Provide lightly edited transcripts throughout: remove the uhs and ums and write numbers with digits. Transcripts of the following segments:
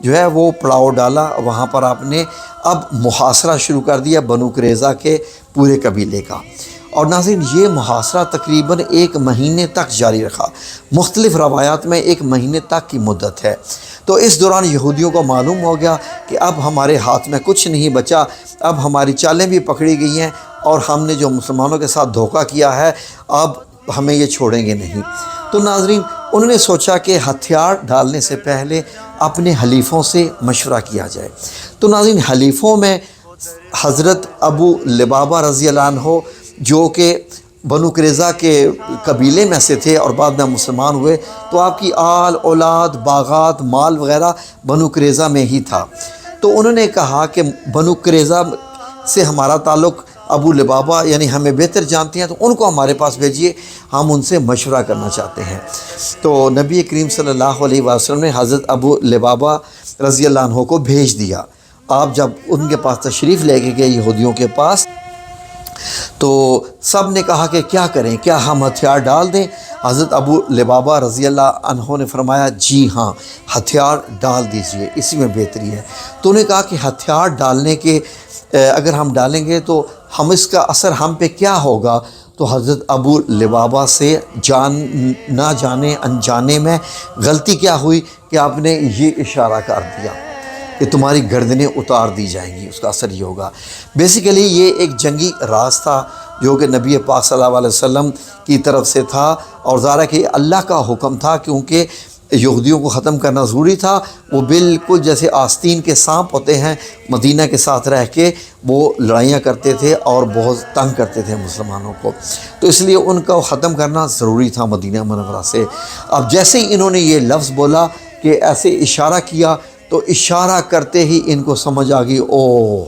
جو ہے وہ پڑاؤ ڈالا، وہاں پر آپ نے اب محاصرہ شروع کر دیا بنو قریظہ کے پورے قبیلے کا۔ اور ناظرین یہ محاصرہ تقریباً 1 مہینے تک جاری رکھا، مختلف روایات میں 1 مہینے تک کی مدت ہے۔ تو اس دوران یہودیوں کو معلوم ہو گیا کہ اب ہمارے ہاتھ میں کچھ نہیں بچا، اب ہماری چالیں بھی پکڑی گئی ہیں اور ہم نے جو مسلمانوں کے ساتھ دھوکہ کیا ہے اب ہمیں یہ چھوڑیں گے نہیں۔ تو ناظرین انہوں نے سوچا کہ ہتھیار ڈالنے سے پہلے اپنے حلیفوں سے مشورہ کیا جائے۔ تو ناظرین حلیفوں میں حضرت ابو لبابہ رضی اللہ عنہ جو کہ بنو قریظہ کے قبیلے میں سے تھے اور بعد میں مسلمان ہوئے، تو آپ کی آل اولاد باغات مال وغیرہ بنو قریظہ میں ہی تھا۔ تو انہوں نے کہا کہ بنو قریظہ سے ہمارا تعلق ابو لبابہ یعنی ہمیں بہتر جانتے ہیں، تو ان کو ہمارے پاس بھیجیے، ہم ان سے مشورہ کرنا چاہتے ہیں۔ تو نبی کریم صلی اللہ علیہ وسلم نے حضرت ابو لبابہ رضی اللہ عنہ کو بھیج دیا۔ آپ جب ان کے پاس تشریف لے کے گئے یہودیوں کے پاس، تو سب نے کہا کہ کیا کریں، کیا ہم ہتھیار ڈال دیں؟ حضرت ابو لبابہ رضی اللہ عنہ نے فرمایا جی ہاں، ہتھیار ڈال دیجئے، اسی میں بہتری ہے۔ تو انہوں نے کہا کہ ہتھیار ڈالنے کے اگر ہم ڈالیں گے تو ہم اس کا اثر ہم پہ کیا ہوگا؟ تو حضرت ابو لبابہ سے نہ جانے انجانے میں غلطی کیا ہوئی کہ آپ نے یہ اشارہ کر دیا کہ تمہاری گردنیں اتار دی جائیں گی، اس کا اثر یہ ہوگا۔ بیسیکلی یہ ایک جنگی راز تھا جو کہ نبی پاک صلی اللہ علیہ وسلم کی طرف سے تھا، اور ظاہر ہے کہ اللہ کا حکم تھا کیونکہ یہودیوں کو ختم کرنا ضروری تھا۔ وہ بالکل جیسے آستین کے سانپ ہوتے ہیں، مدینہ کے ساتھ رہ کے وہ لڑائیاں کرتے تھے اور بہت تنگ کرتے تھے مسلمانوں کو، تو اس لیے ان کو ختم کرنا ضروری تھا مدینہ منورہ سے۔ اب جیسے ہی انہوں نے یہ لفظ بولا کہ ایسے اشارہ کیا، تو اشارہ کرتے ہی ان کو سمجھ آ گئی، او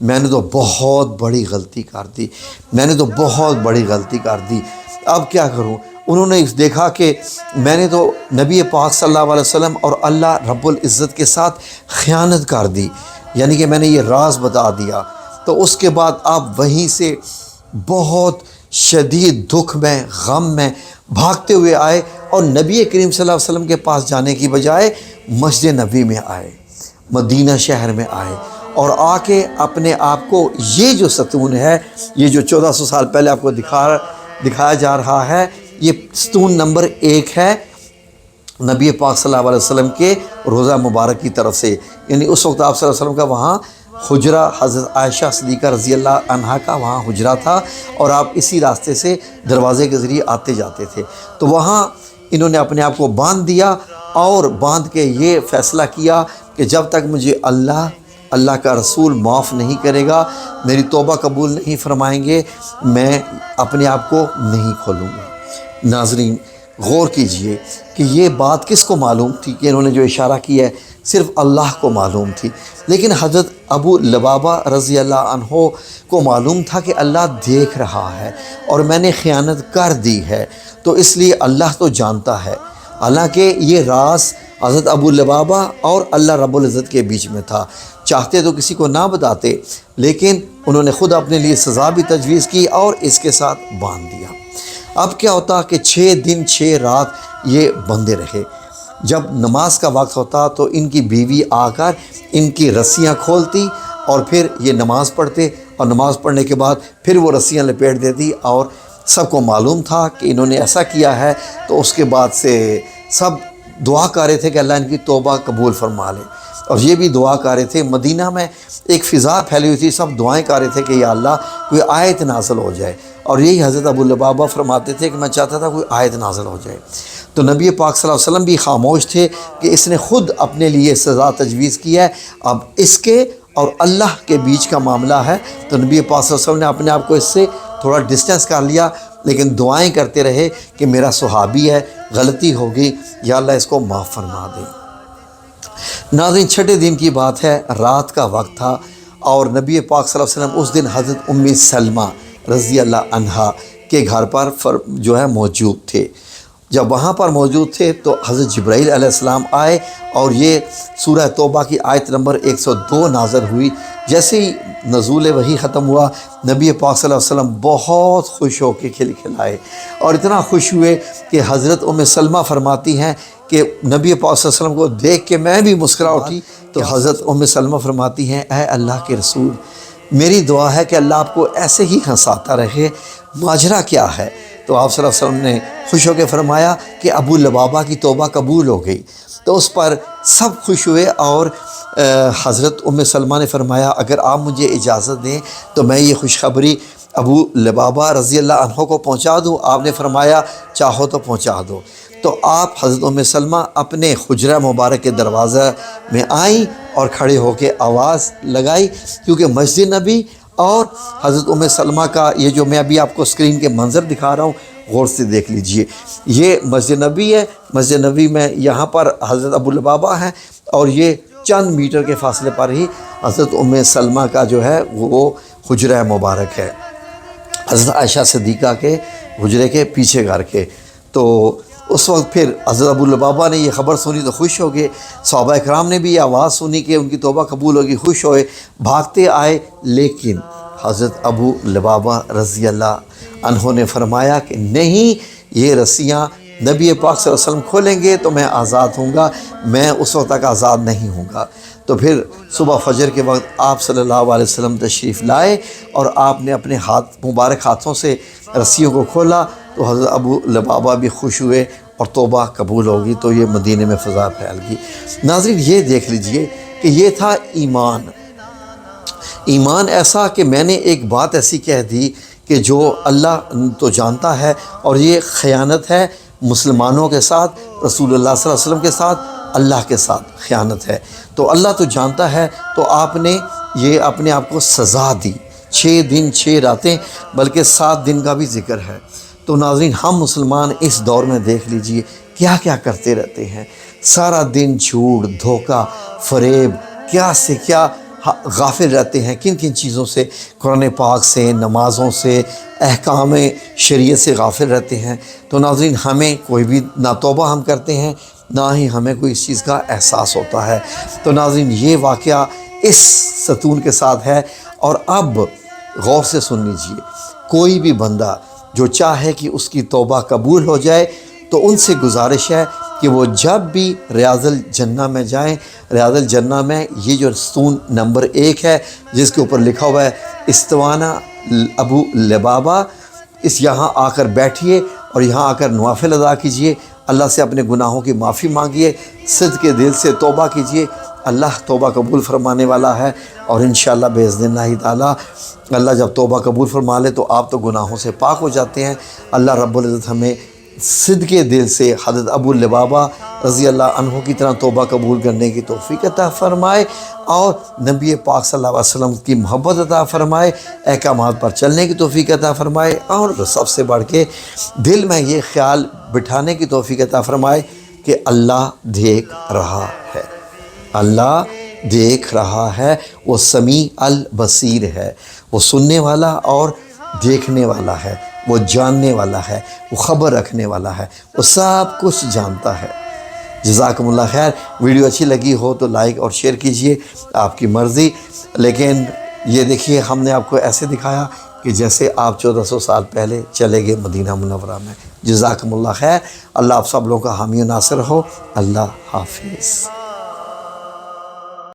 میں نے تو بہت بڑی غلطی کر دی، میں نے تو بہت بڑی غلطی کر دی، اب کیا کروں؟ انہوں نے دیکھا کہ میں نے تو نبی پاک صلی اللہ علیہ وسلم اور اللہ رب العزت کے ساتھ خیانت کر دی، یعنی کہ میں نے یہ راز بتا دیا۔ تو اس کے بعد آپ وہیں سے بہت شدید دکھ میں غم میں بھاگتے ہوئے آئے اور نبی کریم صلی اللہ علیہ وسلم کے پاس جانے کی بجائے مسجد نبی میں آئے، مدینہ شہر میں آئے، اور آ کے اپنے آپ کو یہ جو ستون ہے، یہ جو 1400 سال پہلے آپ کو دکھایا جا رہا ہے، یہ ستون نمبر 1 ہے نبی پاک صلی اللہ علیہ وسلم کے روضہ مبارک کی طرف سے، یعنی اس وقت آپ صلی اللہ علیہ وسلم کا وہاں حجرہ، حضرت عائشہ صدیقہ رضی اللہ عنہا کا وہاں حجرہ تھا، اور آپ اسی راستے سے دروازے کے ذریعے آتے جاتے تھے۔ تو وہاں انہوں نے اپنے آپ کو باندھ دیا اور باندھ کے یہ فیصلہ کیا کہ جب تک مجھے اللہ کا رسول معاف نہیں کرے گا، میری توبہ قبول نہیں فرمائیں گے، میں اپنے آپ کو نہیں کھولوں گا۔ ناظرین غور کیجئے کہ یہ بات کس کو معلوم تھی کہ انہوں نے جو اشارہ کیا ہے صرف اللہ کو معلوم تھی، لیکن حضرت ابو لبابہ رضی اللہ عنہ کو معلوم تھا کہ اللہ دیکھ رہا ہے اور میں نے خیانت کر دی ہے، تو اس لیے اللہ تو جانتا ہے۔ حالانکہ یہ راز حضرت ابو لبابہ اور اللہ رب العزت کے بیچ میں تھا، چاہتے تو کسی کو نہ بتاتے، لیکن انہوں نے خود اپنے لیے سزا بھی تجویز کی اور اس کے ساتھ باندھ دیا۔ اب کیا ہوتا کہ 6 دن 6 رات یہ بندے رہے۔ جب نماز کا وقت ہوتا تو ان کی بیوی آ کر ان کی رسیاں کھولتی اور پھر یہ نماز پڑھتے، اور نماز پڑھنے کے بعد پھر وہ رسیاں لپیٹ دیتی، اور سب کو معلوم تھا کہ انہوں نے ایسا کیا ہے، تو اس کے بعد سے سب دعا کر رہے تھے کہ اللہ ان کی توبہ قبول فرما لے، اور یہ بھی دعا کر رہے تھے۔ مدینہ میں ایک فضا پھیلی ہوئی تھی، سب دعائیں کر رہے تھے کہ یا اللہ کوئی آیت نازل ہو جائے، اور یہی حضرت ابو لبابہ فرماتے تھے کہ میں چاہتا تھا کوئی آیت نازل ہو جائے۔ تو نبی پاک صلی اللہ علیہ وسلم بھی خاموش تھے کہ اس نے خود اپنے لیے سزا تجویز کی ہے، اب اس کے اور اللہ کے بیچ کا معاملہ ہے، تو نبی پاک صلی اللہ علیہ وسلم نے اپنے آپ کو اس سے تھوڑا ڈسٹینس کر لیا، لیکن دعائیں کرتے رہے کہ میرا صحابی ہے، غلطی ہوگی، یا اللہ اس کو معاف فرما دے۔ ناظرین 6 دن کی بات ہے، رات کا وقت تھا، اور نبی پاک صلی اللہ علیہ وسلم اس دن حضرت ام سلمہ رضی اللہ عنہا کے گھر پر جو ہے موجود تھے۔ جب وہاں پر موجود تھے تو حضرت جبرائیل علیہ السلام آئے اور یہ سورہ توبہ کی آیت نمبر 102 نازل ہوئی۔ جیسے ہی نزول وحی ختم ہوا، نبی پاک صلی اللہ علیہ وسلم بہت خوش ہو کے کھلائے، اور اتنا خوش ہوئے کہ حضرت ام سلمہ فرماتی ہیں کہ نبی پاک صلی اللہ علیہ وسلم کو دیکھ کے میں بھی مسکرا اٹھی۔ تو حضرت ام سلمہ فرماتی ہیں، اے اللہ کے رسول، میری دعا ہے کہ اللہ آپ کو ایسے ہی ہنساتا رہے، ماجرا کیا ہے؟ تو آپ صلی اللہ علیہ وسلم نے خوش ہو کے فرمایا کہ ابو لبابہ کی توبہ قبول ہو گئی۔ تو اس پر سب خوش ہوئے، اور حضرت ام سلمہ نے فرمایا اگر آپ مجھے اجازت دیں تو میں یہ خوشخبری ابو لبابہ رضی اللہ عنہ کو پہنچا دوں؟ آپ نے فرمایا چاہو تو پہنچا دو۔ تو آپ حضرت ام سلمہ اپنے حجرہ مبارک کے دروازہ میں آئیں اور کھڑے ہو کے آواز لگائی، کیونکہ مسجد نبی اور حضرت ام سلمہ کا یہ جو میں ابھی آپ کو اسکرین کے منظر دکھا رہا ہوں غور سے دیکھ لیجئے، یہ مسجد نبی ہے۔ مسجد نبی میں یہاں پر حضرت ابو لبابہ ہیں، اور یہ چند میٹر کے فاصلے پر ہی حضرت ام سلمہ کا جو ہے وہ حجرہ مبارک ہے، حضرت عائشہ صدیقہ کے حجرے کے پیچھے گھر کے۔ تو اس وقت پھر حضرت ابو لبابہ نے یہ خبر سنی تو خوش ہو گئے، صحابہ کرام نے بھی یہ آواز سنی کہ ان کی توبہ قبول ہوگی، خوش ہوئے، بھاگتے آئے۔ لیکن حضرت ابو لبابہ رضی اللہ عنہ نے فرمایا کہ نہیں، یہ رسیاں نبی پاک صلی اللہ علیہ وسلم کھولیں گے تو میں آزاد ہوں گا، میں اس وقت تک آزاد نہیں ہوں گا۔ تو پھر صبح فجر کے وقت آپ صلی اللہ علیہ وسلم تشریف لائے، اور آپ نے اپنے مبارک ہاتھوں سے رسیوں کو کھولا، تو حضرت ابو لبابہ بھی خوش ہوئے اور توبہ قبول ہوگی، تو یہ مدینے میں فضا پھیل گئی۔ ناظرین یہ دیکھ لیجئے کہ یہ تھا ایمان، ایمان ایسا کہ میں نے ایک بات ایسی کہہ دی کہ جو اللہ تو جانتا ہے، اور یہ خیانت ہے مسلمانوں کے ساتھ، رسول اللہ صلی اللہ علیہ وسلم کے ساتھ، اللہ کے ساتھ خیانت ہے۔ تو اللہ تو جانتا ہے، تو آپ نے یہ اپنے آپ کو سزا دی، 6 دن 6 راتیں بلکہ 7 دن کا بھی ذکر ہے۔ تو ناظرین ہم مسلمان اس دور میں دیکھ لیجئے کیا کیا کرتے رہتے ہیں، سارا دن جھوٹ، دھوکہ، فریب، کیا سے کیا غافل رہتے ہیں، کن کن چیزوں سے، قرآن پاک سے، نمازوں سے، احکام شریعت سے غافل رہتے ہیں۔ تو ناظرین ہمیں کوئی بھی نہ توبہ ہم کرتے ہیں، نہ ہی ہمیں کوئی اس چیز کا احساس ہوتا ہے۔ تو ناظرین یہ واقعہ اس ستون کے ساتھ ہے، اور اب غور سے سن لیجئے، کوئی بھی بندہ جو چاہے کہ اس کی توبہ قبول ہو جائے تو ان سے گزارش ہے کہ وہ جب بھی ریاض الجنہ میں جائیں، ریاض الجنہ میں یہ جو ستون نمبر 1 ہے جس کے اوپر لکھا ہوا ہے استوانہ ابو لبابہ، یہاں آ کر بیٹھیے اور یہاں آ کر نوافل ادا کیجئے، اللہ سے اپنے گناہوں کی معافی مانگیے، صدق کے دل سے توبہ کیجئے، اللہ توبہ قبول فرمانے والا ہے۔ اور انشاءاللہ باذن اللہ تعالی اللہ جب توبہ قبول فرما لے تو آپ تو گناہوں سے پاک ہو جاتے ہیں۔ اللہ رب العزت ہمیں صدق کے دل سے حضرت ابو لبابہ رضی اللہ عنہ کی طرح توبہ قبول کرنے کی توفیق عطا فرمائے، اور نبی پاک صلی اللہ علیہ وسلم کی محبت عطا فرمائے، احکامات پر چلنے کی توفیق عطا فرمائے، اور سب سے بڑھ کے دل میں یہ خیال بٹھانے کی توفیق عطا فرمائے کہ اللہ دیکھ رہا ہے، اللہ دیکھ رہا ہے، وہ سمیع البصیر ہے، وہ سننے والا اور دیکھنے والا ہے، وہ جاننے والا ہے، وہ خبر رکھنے والا ہے، وہ سب کچھ جانتا ہے۔ جزاکم اللہ خیر۔ ویڈیو اچھی لگی ہو تو لائک اور شیئر کیجئے، آپ کی مرضی، لیکن یہ دیکھیے ہم نے آپ کو ایسے دکھایا کہ جیسے آپ 1400 سال پہلے چلے گئے مدینہ منورہ میں۔ جزاکم اللہ خیر۔ اللہ آپ سب لوگوں کا حامی و ناصر ہو۔ اللہ حافظ۔